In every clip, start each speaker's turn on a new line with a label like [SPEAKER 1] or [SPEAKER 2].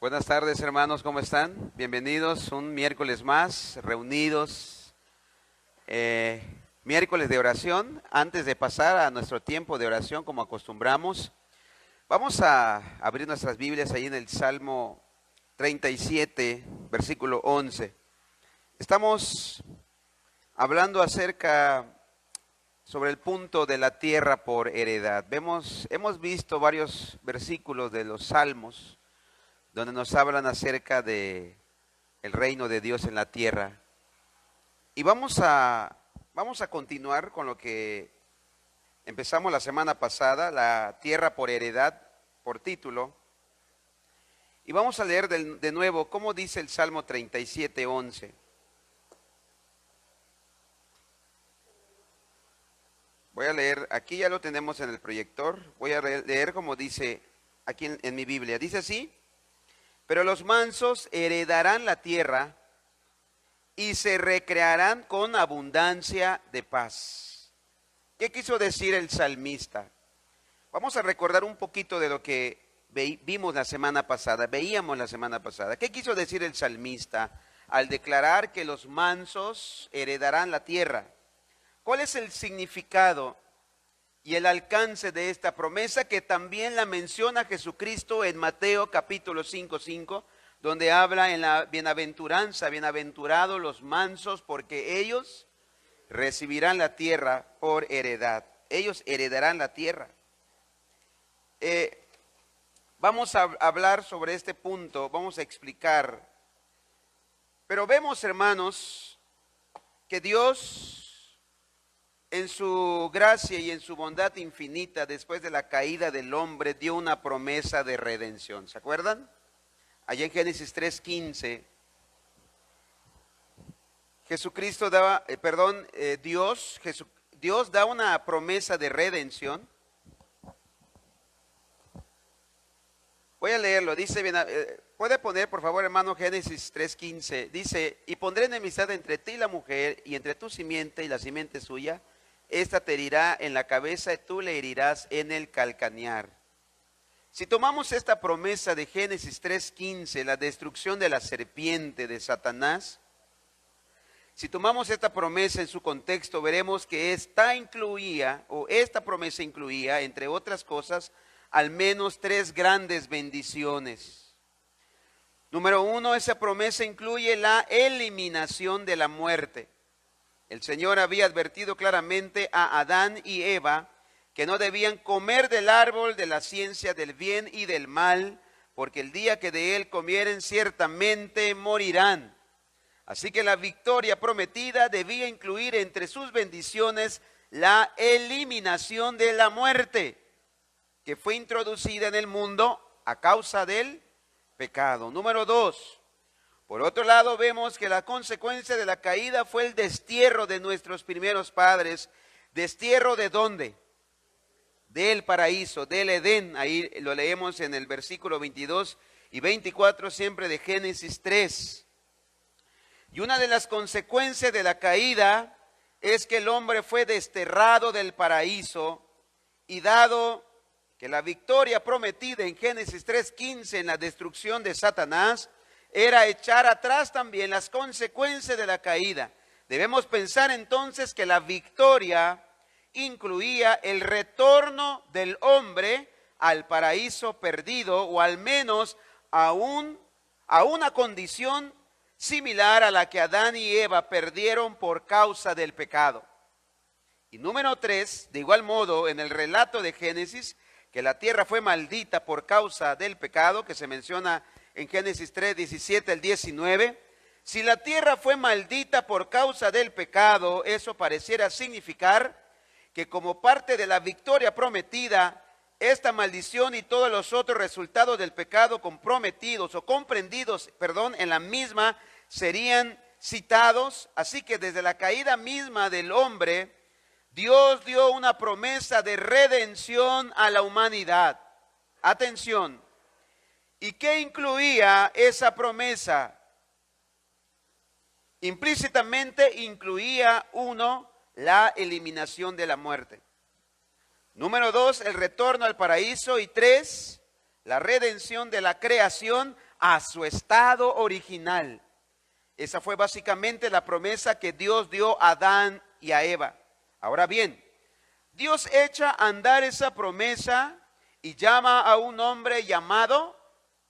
[SPEAKER 1] Buenas tardes, hermanos, ¿cómo están? Bienvenidos un miércoles más, reunidos, miércoles de oración. Antes de pasar a nuestro tiempo de oración, como acostumbramos, vamos a abrir nuestras Biblias ahí en el Salmo 37, versículo 11. Estamos hablando sobre el punto de la tierra por heredad. Hemos visto varios versículos de los Salmos donde nos hablan acerca de el reino de Dios en la tierra. Y vamos a continuar con lo que empezamos la semana pasada, la tierra por heredad, por título. Y vamos a leer de nuevo cómo dice el Salmo 37, 11. Voy a leer, aquí ya lo tenemos en el proyector, voy a leer como dice aquí en mi Biblia. Dice así: pero los mansos heredarán la tierra y se recrearán con abundancia de paz. ¿Qué quiso decir el salmista? Vamos a recordar un poquito de lo que veíamos la semana pasada. ¿Qué quiso decir el salmista al declarar que los mansos heredarán la tierra? ¿Cuál es el significado y el alcance de esta promesa, que también la menciona Jesucristo en Mateo capítulo 5:5, donde habla en la bienaventuranza: bienaventurados los mansos, porque ellos recibirán la tierra por heredad. Ellos heredarán la tierra. Vamos a hablar sobre este punto, vamos a explicar. Pero vemos, hermanos, que Dios, en su gracia y en su bondad infinita, después de la caída del hombre, dio una promesa de redención. ¿Se acuerdan? Allá en Génesis 3:15, Dios da una promesa de redención. Voy a leerlo, dice, puede poner por favor, hermano, Génesis 3:15, dice: y pondré enemistad entre ti y la mujer, y entre tu simiente y la simiente suya. Esta te herirá en la cabeza y tú le herirás en el calcañar. Si tomamos esta promesa de Génesis 3:15, la destrucción de la serpiente de Satanás, si tomamos esta promesa en su contexto, veremos que esta promesa incluía, entre otras cosas, al menos 3 grandes bendiciones. Número 1, esa promesa incluye la eliminación de la muerte. El Señor había advertido claramente a Adán y Eva que no debían comer del árbol de la ciencia del bien y del mal, porque el día que de él comieren ciertamente morirán. Así que la victoria prometida debía incluir entre sus bendiciones la eliminación de la muerte, que fue introducida en el mundo a causa del pecado. Número 2. Por otro lado, vemos que la consecuencia de la caída fue el destierro de nuestros primeros padres. ¿Destierro de dónde? Del paraíso, del Edén. Ahí lo leemos en el versículo 22 y 24, siempre de Génesis 3. Y una de las consecuencias de la caída es que el hombre fue desterrado del paraíso, y dado que la victoria prometida en Génesis 3:15 en la destrucción de Satanás era echar atrás también las consecuencias de la caída, debemos pensar entonces que la victoria incluía el retorno del hombre al paraíso perdido, o al menos a una condición similar a la que Adán y Eva perdieron por causa del pecado. Y número 3, de igual modo, en el relato de Génesis, que la tierra fue maldita por causa del pecado, que se menciona en Génesis 3, 17 al 19, si la tierra fue maldita por causa del pecado, eso pareciera significar que como parte de la victoria prometida, esta maldición y todos los otros resultados del pecado comprendidos en la misma serían citados. Así que desde la caída misma del hombre, Dios dio una promesa de redención a la humanidad. Atención. ¿Y qué incluía esa promesa? Implícitamente incluía, 1, la eliminación de la muerte. Número 2, el retorno al paraíso. Y 3, la redención de la creación a su estado original. Esa fue básicamente la promesa que Dios dio a Adán y a Eva. Ahora bien, Dios echa a andar esa promesa y llama a un hombre llamado,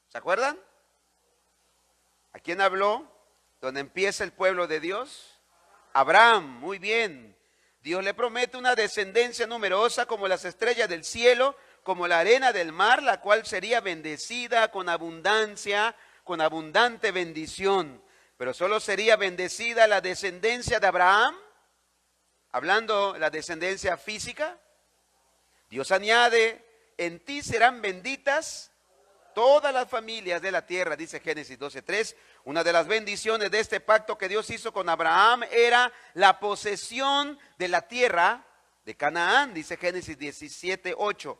[SPEAKER 1] ¿se acuerdan? ¿A quién habló? ¿Dónde empieza el pueblo de Dios? Abraham, muy bien. Dios le promete una descendencia numerosa como las estrellas del cielo, como la arena del mar, la cual sería bendecida con abundancia, con abundante bendición. Pero solo sería bendecida la descendencia de Abraham, hablando la descendencia física. Dios añade, en ti serán benditas todas las familias de la tierra, dice Génesis 12:3. Una de las bendiciones de este pacto que Dios hizo con Abraham era la posesión de la tierra de Canaán, dice Génesis 17:8.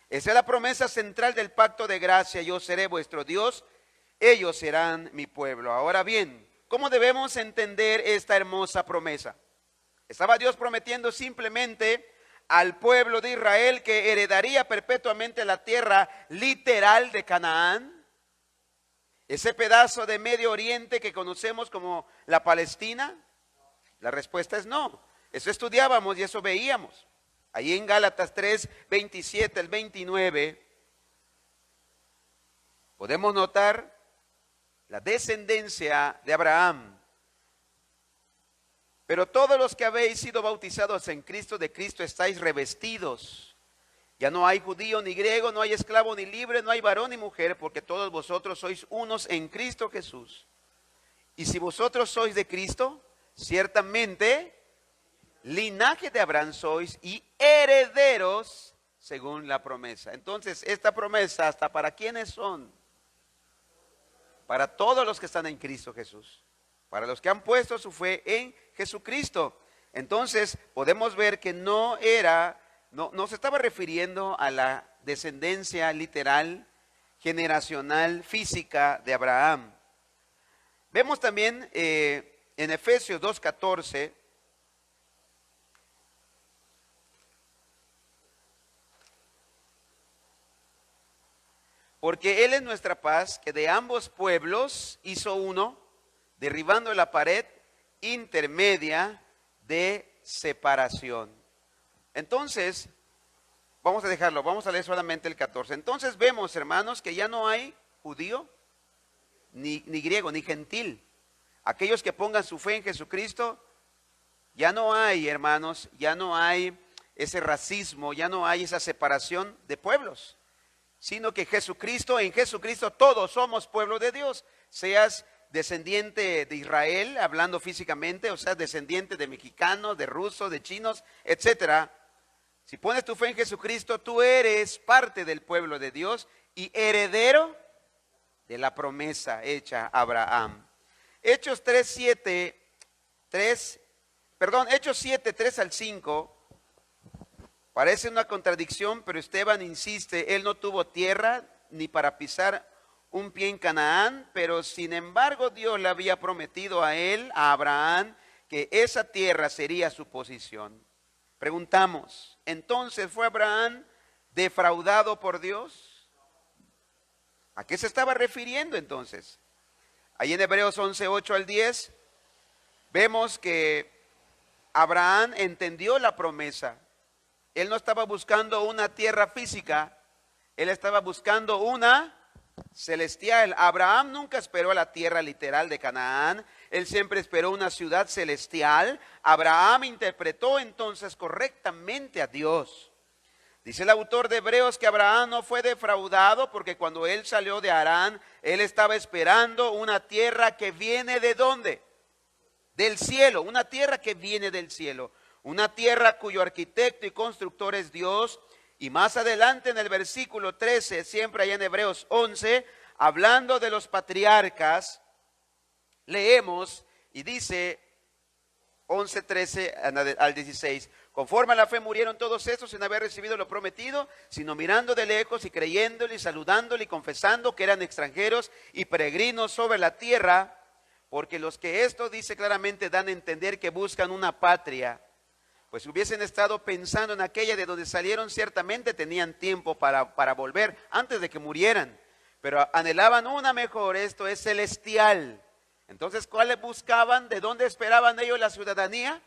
[SPEAKER 1] Esa es la promesa central del pacto de gracia: yo seré vuestro Dios, ellos serán mi pueblo. Ahora bien, ¿cómo debemos entender esta hermosa promesa? ¿Estaba Dios prometiendo simplemente al pueblo de Israel que heredaría perpetuamente la tierra literal de Canaán? Ese pedazo de Medio Oriente que conocemos como la Palestina. La respuesta es no. Eso estudiábamos y eso veíamos. Ahí en Gálatas 3:27 al 29 podemos notar la descendencia de Abraham. Pero todos los que habéis sido bautizados en Cristo, de Cristo estáis revestidos. Ya no hay judío ni griego, no hay esclavo ni libre, no hay varón ni mujer, porque todos vosotros sois unos en Cristo Jesús. Y si vosotros sois de Cristo, ciertamente linaje de Abraham sois y herederos según la promesa. Entonces, esta promesa, ¿hasta para quiénes son? Para todos los que están en Cristo Jesús. Para los que han puesto su fe en Jesucristo. Entonces, podemos ver que no se estaba refiriendo a la descendencia literal, generacional, física de Abraham. Vemos también en Efesios 2:14, porque Él es nuestra paz, que de ambos pueblos hizo uno, derribando la pared intermedia de separación. Entonces, vamos a dejarlo, vamos a leer solamente el 14. Entonces vemos, hermanos, que ya no hay judío, ni griego, ni gentil. Aquellos que pongan su fe en Jesucristo, ya no hay, hermanos, ya no hay ese racismo, ya no hay esa separación de pueblos, sino que en Jesucristo todos somos pueblo de Dios, seas descendiente de Israel, hablando físicamente, o sea, descendiente de mexicanos, de rusos, de chinos, etcétera. Si pones tu fe en Jesucristo, tú eres parte del pueblo de Dios y heredero de la promesa hecha a Abraham. Hechos 7, 3 al 5, parece una contradicción, pero Esteban insiste, él no tuvo tierra ni para pisar un pie en Canaán, pero sin embargo Dios le había prometido a él, a Abraham, que esa tierra sería su posesión. Preguntamos, ¿entonces fue Abraham defraudado por Dios? ¿A qué se estaba refiriendo entonces? Ahí en Hebreos 11:8 al 10, vemos que Abraham entendió la promesa. Él no estaba buscando una tierra física, él estaba buscando una celestial. Abraham nunca esperó a la tierra literal de Canaán, él siempre esperó una ciudad celestial. Abraham interpretó entonces correctamente a Dios. Dice el autor de Hebreos que Abraham no fue defraudado porque cuando él salió de Harán, él estaba esperando una tierra que viene ¿de dónde? Del cielo, una tierra que viene del cielo, una tierra cuyo arquitecto y constructor es Dios. Y más adelante en el versículo 13, siempre allá en Hebreos 11, hablando de los patriarcas, leemos y dice 11:13 al 16, conforme a la fe murieron todos estos sin haber recibido lo prometido, sino mirando de lejos y creyéndole y saludándole y confesando que eran extranjeros y peregrinos sobre la tierra, porque los que esto dice claramente dan a entender que buscan una patria. Pues si hubiesen estado pensando en aquella de donde salieron, ciertamente tenían tiempo para volver antes de que murieran. pero anhelaban una mejor, esto es celestial. Entonces, ¿cuáles buscaban? ¿De dónde esperaban ellos la ciudadanía?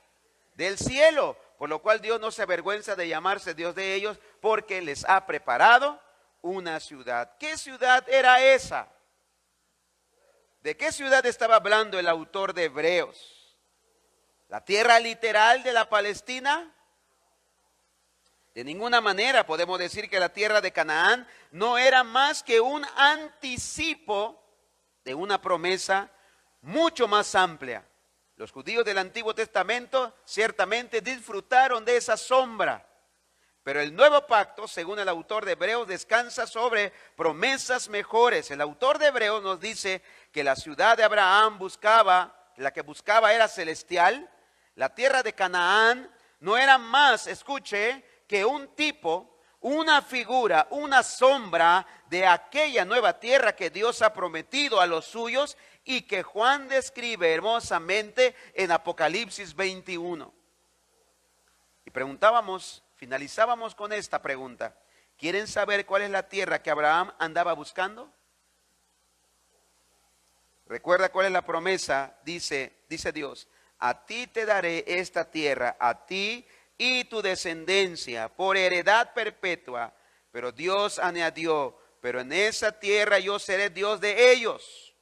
[SPEAKER 1] Del cielo, por lo cual Dios no se avergüenza de llamarse Dios de ellos, porque les ha preparado una ciudad. ¿Qué ciudad era esa? ¿De qué ciudad estaba hablando el autor de Hebreos? ¿La tierra literal de la Palestina? De ninguna manera podemos decir que la tierra de Canaán no era más que un anticipo de una promesa mucho más amplia. Los judíos del Antiguo Testamento ciertamente disfrutaron de esa sombra, pero el nuevo pacto, según el autor de Hebreos, descansa sobre promesas mejores. El autor de Hebreos nos dice que la ciudad de Abraham la que buscaba era celestial. La tierra de Canaán no era más, escuche, que un tipo, una figura, una sombra de aquella nueva tierra que Dios ha prometido a los suyos y que Juan describe hermosamente en Apocalipsis 21. Y finalizábamos con esta pregunta. ¿Quieren saber cuál es la tierra que Abraham andaba buscando? Recuerda cuál es la promesa, dice Dios: a ti te daré esta tierra, a ti y tu descendencia, por heredad perpetua. Pero Dios añadió: pero en esa tierra yo seré Dios de ellos.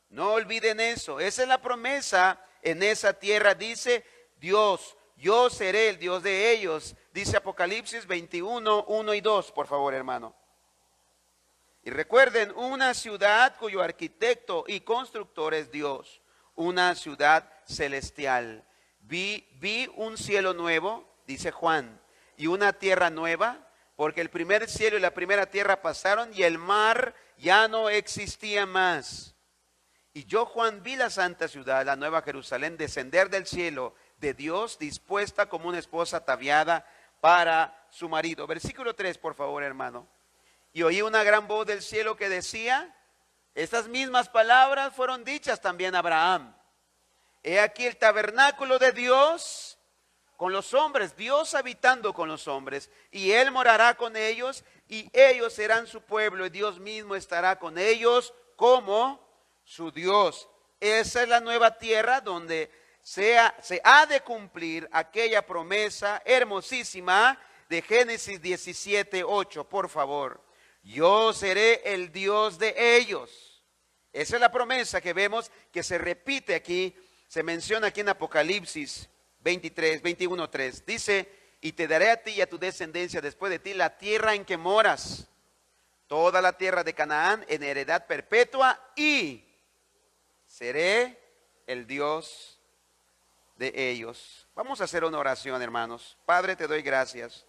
[SPEAKER 1] No olviden eso, esa es la promesa. En esa tierra dice Dios: yo seré el Dios de ellos. Dice Apocalipsis 21, 1 y 2, por favor, hermano. Y recuerden, una ciudad cuyo arquitecto y constructor es Dios, una ciudad celestial. Vi un cielo nuevo, dice Juan, y una tierra nueva, porque el primer cielo y la primera tierra pasaron y el mar ya no existía más. Y yo, Juan, vi la santa ciudad, la nueva Jerusalén, descender del cielo de Dios, dispuesta como una esposa ataviada para su marido. Versículo 3, por favor, hermano. Y oí una gran voz del cielo que decía, estas mismas palabras fueron dichas también a Abraham. He aquí el tabernáculo de Dios con los hombres, Dios habitando con los hombres, y Él morará con ellos, y ellos serán su pueblo, y Dios mismo estará con ellos como su Dios. Esa es la nueva tierra donde se ha de cumplir aquella promesa hermosísima de Génesis 17, 8, por favor. Yo seré el Dios de ellos. Esa es la promesa que vemos que se repite aquí, se menciona aquí en Apocalipsis 23, 21, 3. Dice, y te daré a ti y a tu descendencia después de ti la tierra en que moras, toda la tierra de Canaán en heredad perpetua, y seré el Dios de ellos. Vamos a hacer una oración, hermanos. Padre, te doy gracias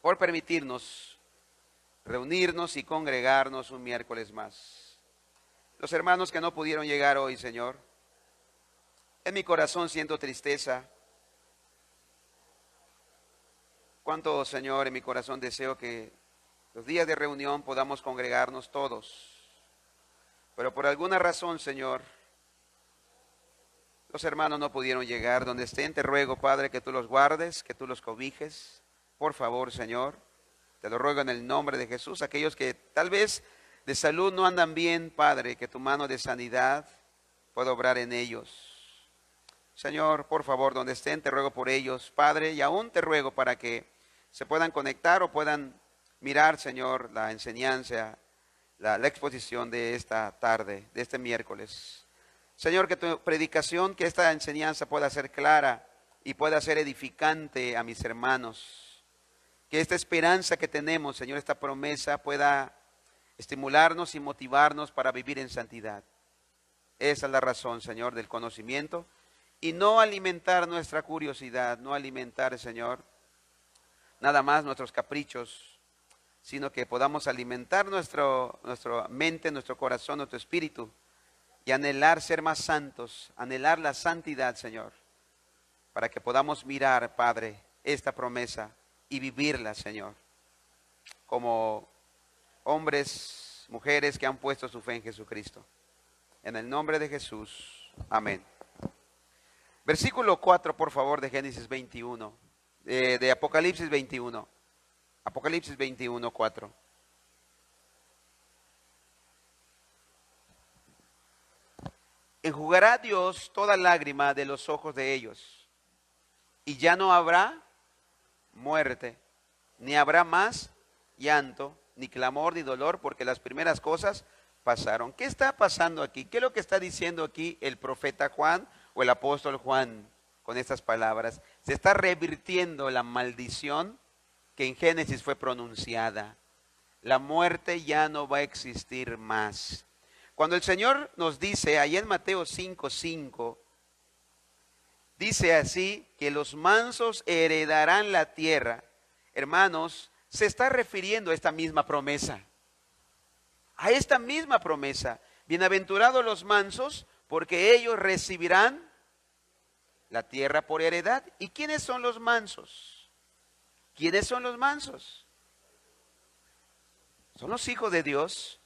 [SPEAKER 1] por permitirnos reunirnos y congregarnos un miércoles más. Los hermanos que no pudieron llegar hoy, Señor, en mi corazón siento tristeza. Cuánto, Señor, en mi corazón deseo que los días de reunión podamos congregarnos todos. Pero por alguna razón, Señor, los hermanos no pudieron llegar. Donde estén, te ruego, Padre, que tú los guardes, que tú los cobijes. Por favor, Señor, te lo ruego en el nombre de Jesús. Aquellos que tal vez de salud no andan bien, Padre, que tu mano de sanidad pueda obrar en ellos. Señor, por favor, donde estén, te ruego por ellos, Padre, y aún te ruego para que se puedan conectar o puedan mirar, Señor, la enseñanza, la exposición de esta tarde, de este miércoles. Señor, que tu predicación, que esta enseñanza pueda ser clara y pueda ser edificante a mis hermanos. Que esta esperanza que tenemos, Señor, esta promesa pueda estimularnos y motivarnos para vivir en santidad. Esa es la razón, Señor, del conocimiento. Y no alimentar nuestra curiosidad, no alimentar, Señor, nada más nuestros caprichos, sino que podamos alimentar nuestra mente, nuestro corazón, nuestro espíritu y anhelar ser más santos, anhelar la santidad, Señor, para que podamos mirar, Padre, esta promesa y vivirla, Señor, como hombres, mujeres que han puesto su fe en Jesucristo. En el nombre de Jesús, amén. Versículo 4, por favor, de Génesis 21, de Apocalipsis 21. Apocalipsis 21, 4. enjugará Dios toda lágrima de los ojos de ellos, y ya no habrá muerte, ni habrá más llanto, ni clamor, ni dolor, porque las primeras cosas pasaron. ¿Qué está pasando aquí? ¿Qué es lo que está diciendo aquí el profeta Juan o el apóstol Juan con estas palabras? Se está revirtiendo la maldición que en Génesis fue pronunciada. La muerte ya no va a existir más. Cuando el Señor nos dice, ahí en Mateo 5:5, dice así, que los mansos heredarán la tierra. Hermanos, se está refiriendo a esta misma promesa. A esta misma promesa. Bienaventurados los mansos, porque ellos recibirán la tierra por heredad. ¿Y quiénes son los mansos? ¿Quiénes son los mansos? Son los hijos de Dios.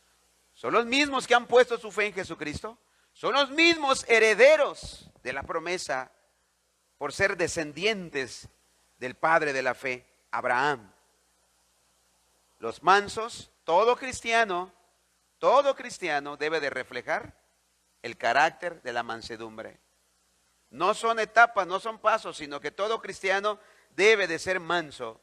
[SPEAKER 1] Son los mismos que han puesto su fe en Jesucristo. Son los mismos herederos de la promesa por ser descendientes del padre de la fe, Abraham. Los mansos, todo cristiano debe de reflejar el carácter de la mansedumbre. No son etapas, no son pasos, sino que todo cristiano debe de ser manso.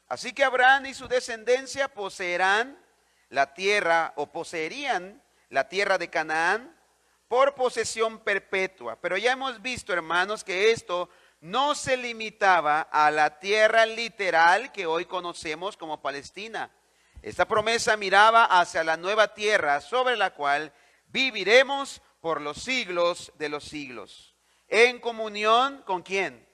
[SPEAKER 1] Así que Abraham y su descendencia poseerán la tierra o poseerían la tierra de Canaán por posesión perpetua. Pero ya hemos visto, hermanos, que esto no se limitaba a la tierra literal que hoy conocemos como Palestina. Esta promesa miraba hacia la nueva tierra sobre la cual viviremos por los siglos de los siglos. En comunión, ¿con quién?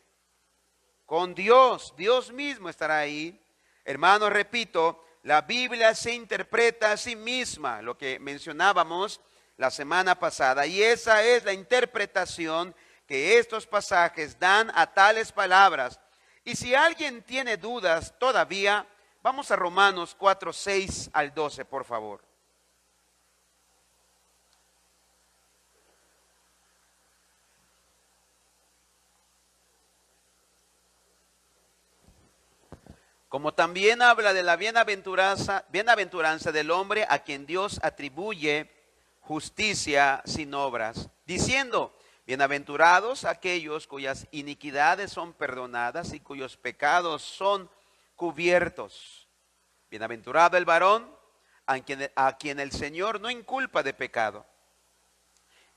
[SPEAKER 1] Con Dios. Dios mismo estará ahí. Hermanos, repito, la Biblia se interpreta a sí misma, lo que mencionábamos la semana pasada, y esa es la interpretación que estos pasajes dan a tales palabras. Y si alguien tiene dudas todavía, vamos a Romanos 4:6 al 12, por favor. Como también habla de la bienaventuranza del hombre a quien Dios atribuye justicia sin obras, diciendo, bienaventurados aquellos cuyas iniquidades son perdonadas y cuyos pecados son cubiertos. Bienaventurado el varón a quien el Señor no inculpa de pecado.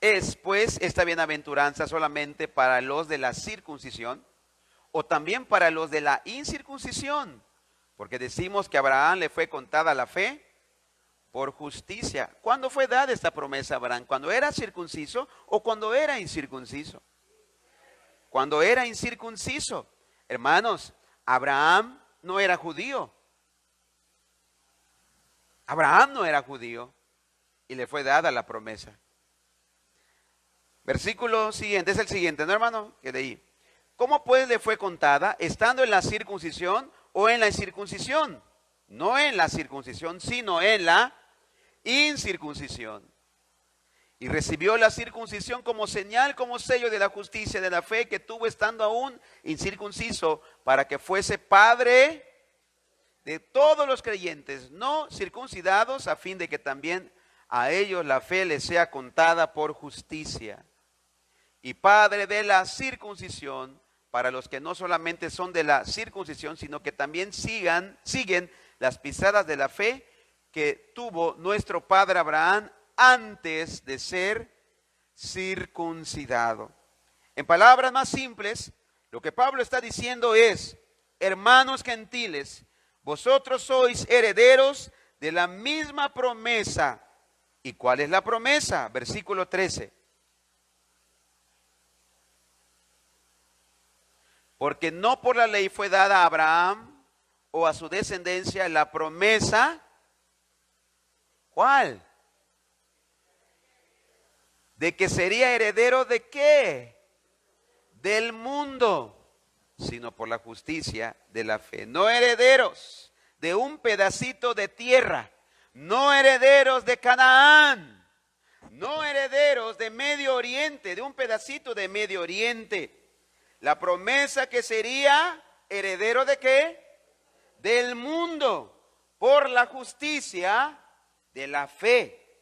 [SPEAKER 1] ¿Es pues esta bienaventuranza solamente para los de la circuncisión o también para los de la incircuncisión? Porque decimos que a Abraham le fue contada la fe por justicia. ¿Cuándo fue dada esta promesa a Abraham? ¿Cuando era circunciso o cuando era incircunciso? Cuando era incircunciso. Hermanos, Abraham no era judío. Abraham no era judío y le fue dada la promesa. Versículo siguiente, es el siguiente, ¿no, hermano? Que de ahí. ¿Cómo pues le fue contada? ¿Estando en la circuncisión o en la incircuncisión? No en la circuncisión, sino en la incircuncisión. Y recibió la circuncisión como señal, como sello de la justicia de la fe que tuvo estando aún incircunciso, para que fuese padre de todos los creyentes no circuncidados, a fin de que también a ellos la fe les sea contada por justicia. Y padre de la circuncisión, para los que no solamente son de la circuncisión, sino que también siguen las pisadas de la fe que tuvo nuestro padre Abraham antes de ser circuncidado. En palabras más simples, lo que Pablo está diciendo es, hermanos gentiles, vosotros sois herederos de la misma promesa. ¿Y cuál es la promesa? Versículo 13. Porque no por la ley fue dada a Abraham o a su descendencia la promesa. ¿Cuál? De que sería heredero de qué? Del mundo, sino por la justicia de la fe. No herederos de un pedacito de tierra, no herederos de Canaán, no herederos de Medio Oriente, de un pedacito de Medio Oriente. La promesa que sería heredero de qué? Del mundo, por la justicia de la fe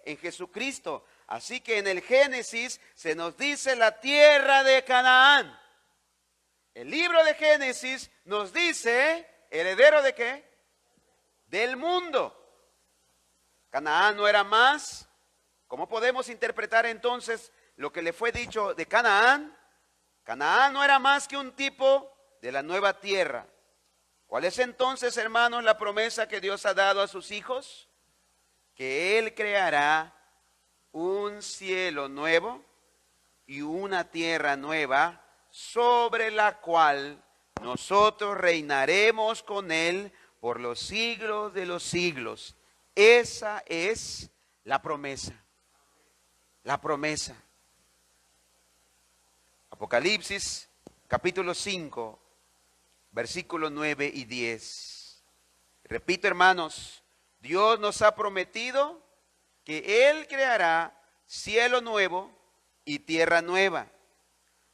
[SPEAKER 1] en Jesucristo. Así que en el Génesis se nos dice la tierra de Canaán. El libro de Génesis nos dice, ¿heredero de qué? Del mundo. Canaán no era más. ¿Cómo podemos interpretar entonces lo que le fue dicho de Canaán? Canaán no era más que un tipo de la nueva tierra. ¿Cuál es entonces, hermanos, la promesa que Dios ha dado a sus hijos? Que Él creará un cielo nuevo y una tierra nueva sobre la cual nosotros reinaremos con Él por los siglos de los siglos. Esa es la promesa. La promesa. Apocalipsis capítulo 5, versículos 9 y 10. Repito, hermanos, Dios nos ha prometido que Él creará cielo nuevo y tierra nueva,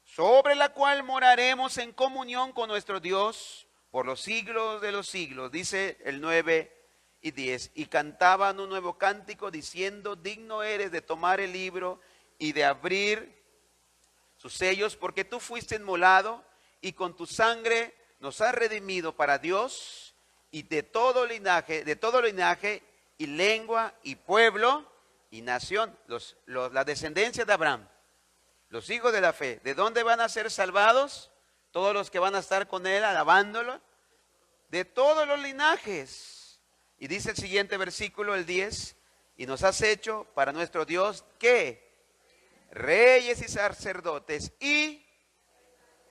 [SPEAKER 1] sobre la cual moraremos en comunión con nuestro Dios por los siglos de los siglos. Dice el 9 y 10. Y cantaban un nuevo cántico diciendo: digno eres de tomar el libro y de abrir sus sellos, porque tú fuiste inmolado y con tu sangre nos has redimido para Dios y de todo linaje y lengua y pueblo y nación. La descendencia de Abraham, los hijos de la fe. ¿De dónde van a ser salvados? Todos los que van a estar con Él alabándolo. De todos los linajes. Y dice el siguiente versículo, el 10. Y nos has hecho para nuestro Dios, ¿qué? Reyes y sacerdotes. Y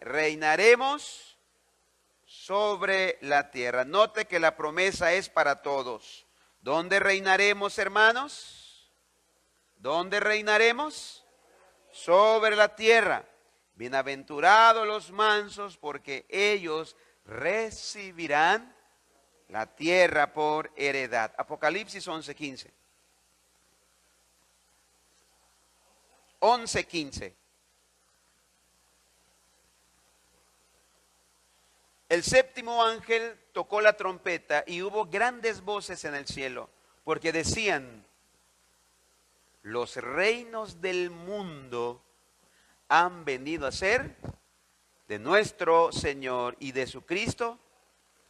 [SPEAKER 1] reinaremos sobre la tierra. Note que la promesa es para todos. ¿Dónde reinaremos, hermanos? ¿Dónde reinaremos? Sobre la tierra. Bienaventurados los mansos, porque ellos recibirán la tierra por heredad. Apocalipsis 11:15. 11:15. El séptimo ángel tocó la trompeta y hubo grandes voces en el cielo, porque decían: los reinos del mundo han venido a ser de nuestro Señor y de su Cristo,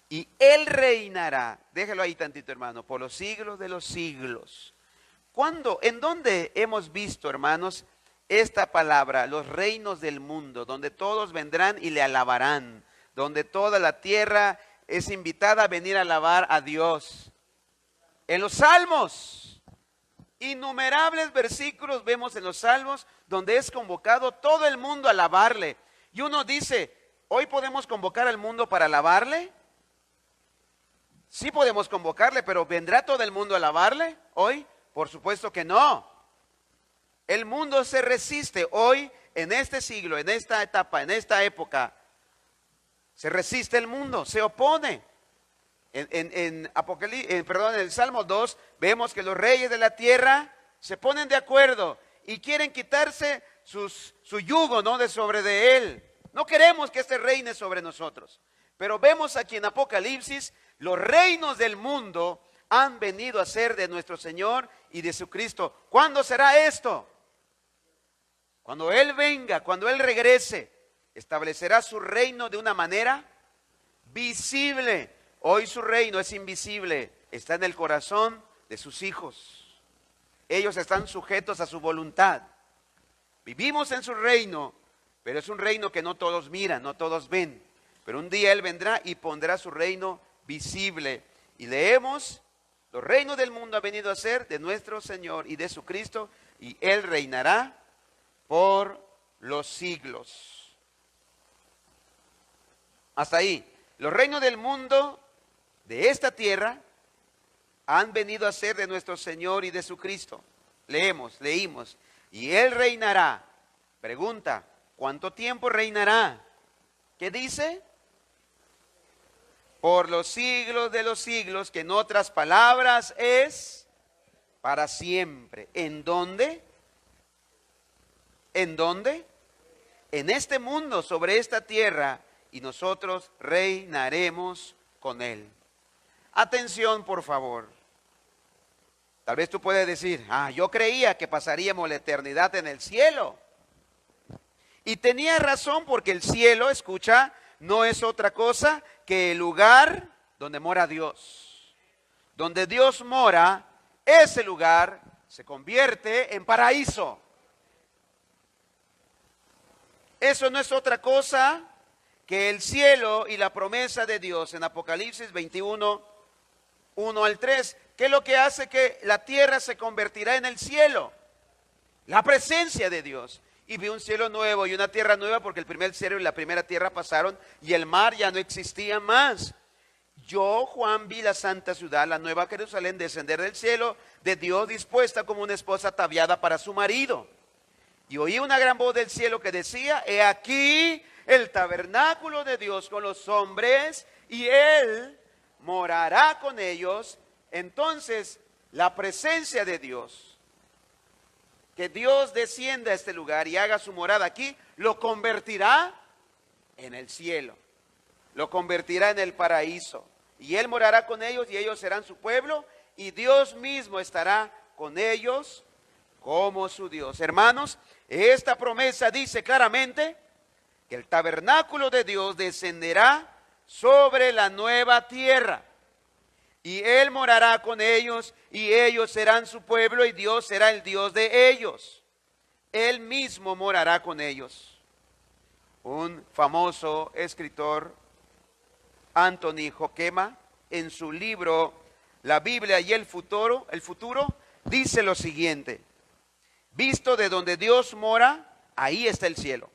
[SPEAKER 1] y Él reinará, déjelo ahí tantito, hermano, por los siglos de los siglos. ¿Cuándo? ¿En dónde hemos visto, hermanos, esta palabra, los reinos del mundo, donde todos vendrán y le alabarán, donde toda la tierra es invitada a venir a alabar a Dios? En los Salmos, innumerables versículos vemos en los Salmos donde es convocado todo el mundo a alabarle. Y uno dice, ¿hoy podemos convocar al mundo para alabarle? Sí podemos convocarle, pero ¿vendrá todo el mundo a alabarle hoy? Por supuesto que no. El mundo se resiste hoy, en este siglo, en esta etapa, en esta época. Se resiste el mundo, se opone. En el Salmo 2 vemos que los reyes de la tierra se ponen de acuerdo y quieren quitarse su yugo, ¿no?, de sobre de él. No queremos que este reine sobre nosotros. Pero vemos aquí en Apocalipsis, los reinos del mundo han venido a ser de nuestro Señor y de su Cristo. ¿Cuándo será esto? Cuando Él venga, cuando Él regrese, establecerá su reino de una manera visible. Hoy su reino es invisible, está en el corazón de sus hijos. Ellos están sujetos a su voluntad. Vivimos en su reino, pero es un reino que no todos miran, no todos ven. Pero un día Él vendrá y pondrá su reino visible. Y leemos, los reinos del mundo han venido a ser de nuestro Señor y de su Cristo, y Él reinará por los siglos. Hasta ahí. Los reinos del mundo, de esta tierra, han venido a ser de nuestro Señor y de su Cristo. Leímos. Y Él reinará. Pregunta, ¿cuánto tiempo reinará? ¿Qué dice? Por los siglos de los siglos, que en otras palabras es para siempre. ¿En dónde? ¿En dónde? En este mundo, sobre esta tierra, y nosotros reinaremos con Él. Atención, por favor. Tal vez tú puedes decir, yo creía que pasaríamos la eternidad en el cielo. Y tenía razón, porque el cielo, escucha, no es otra cosa que el lugar donde mora Dios. Donde Dios mora, ese lugar se convierte en paraíso. Eso no es otra cosa que el cielo y la promesa de Dios en Apocalipsis 21, 1 al 3. ¿Qué es lo que hace que la tierra se convertirá en el cielo? La presencia de Dios. Y vi un cielo nuevo y una tierra nueva, porque el primer cielo y la primera tierra pasaron y el mar ya no existía más. Yo, Juan, vi la santa ciudad, la nueva Jerusalén, descender del cielo de Dios, dispuesta como una esposa ataviada para su marido. Y oí una gran voz del cielo que decía, he aquí el tabernáculo de Dios con los hombres, y Él morará con ellos. Entonces, la presencia de Dios, que Dios descienda a este lugar y haga su morada aquí, lo convertirá en el cielo, lo convertirá en el paraíso. Y Él morará con ellos y ellos serán su pueblo, y Dios mismo estará con ellos como su Dios. Hermanos, esta promesa dice claramente que el tabernáculo de Dios descenderá sobre la nueva tierra. Y Él morará con ellos, y ellos serán su pueblo, y Dios será el Dios de ellos. Él mismo morará con ellos. Un famoso escritor, Anthony Hoekema, en su libro La Biblia y el futuro, dice lo siguiente: visto de donde Dios mora, ahí está el cielo.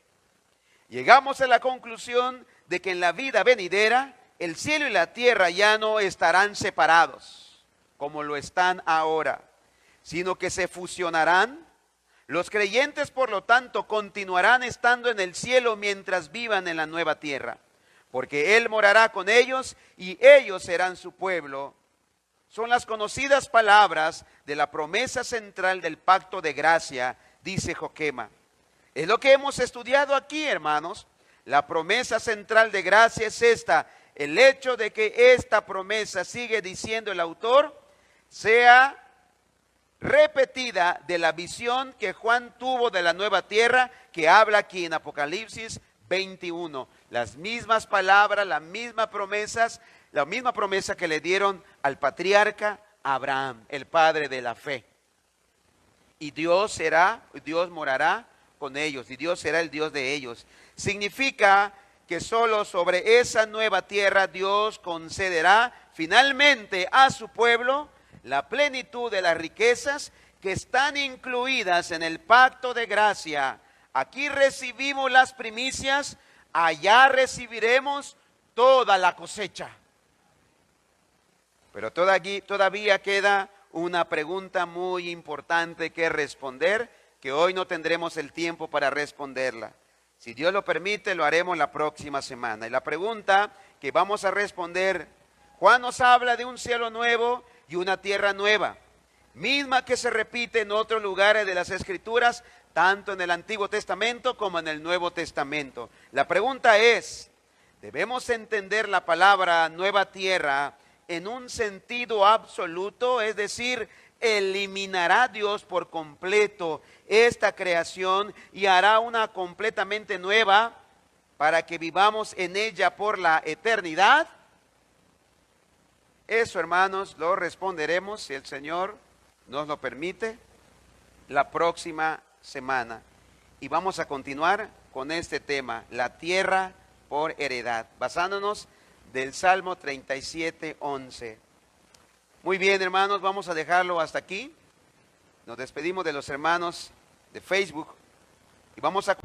[SPEAKER 1] Llegamos a la conclusión de que en la vida venidera, el cielo y la tierra ya no estarán separados, como lo están ahora, sino que se fusionarán. Los creyentes, por lo tanto, continuarán estando en el cielo mientras vivan en la nueva tierra, porque Él morará con ellos y ellos serán su pueblo. Son las conocidas palabras de la promesa central del pacto de gracia, dice Hoekema. Es lo que hemos estudiado aquí, hermanos. La promesa central de gracia es esta: el hecho de que esta promesa, sigue diciendo el autor, sea repetida de la visión que Juan tuvo de la nueva tierra, que habla aquí en Apocalipsis 21. Las mismas palabras, la misma promesa que le dieron al patriarca Abraham, el padre de la fe. Y Dios morará con ellos, y Dios será el Dios de ellos. Significa que solo sobre esa nueva tierra Dios concederá finalmente a su pueblo la plenitud de las riquezas que están incluidas en el pacto de gracia. Aquí recibimos las primicias, allá recibiremos toda la cosecha. Pero todavía queda una pregunta muy importante que responder, que hoy no tendremos el tiempo para responderla. Si Dios lo permite, lo haremos la próxima semana. Y la pregunta que vamos a responder: Juan nos habla de un cielo nuevo y una tierra nueva, misma que se repite en otros lugares de las Escrituras, tanto en el Antiguo Testamento como en el Nuevo Testamento. La pregunta es: ¿debemos entender la palabra nueva tierra en un sentido absoluto? Es decir, ¿eliminará Dios por completo esta creación y hará una completamente nueva para que vivamos en ella por la eternidad? Eso, hermanos, lo responderemos, si el Señor nos lo permite, la próxima semana. Y vamos a continuar con este tema, la tierra por heredad, basándonos del Salmo 37, 11. Muy bien, hermanos, vamos a dejarlo hasta aquí. Nos despedimos de los hermanos de Facebook y vamos a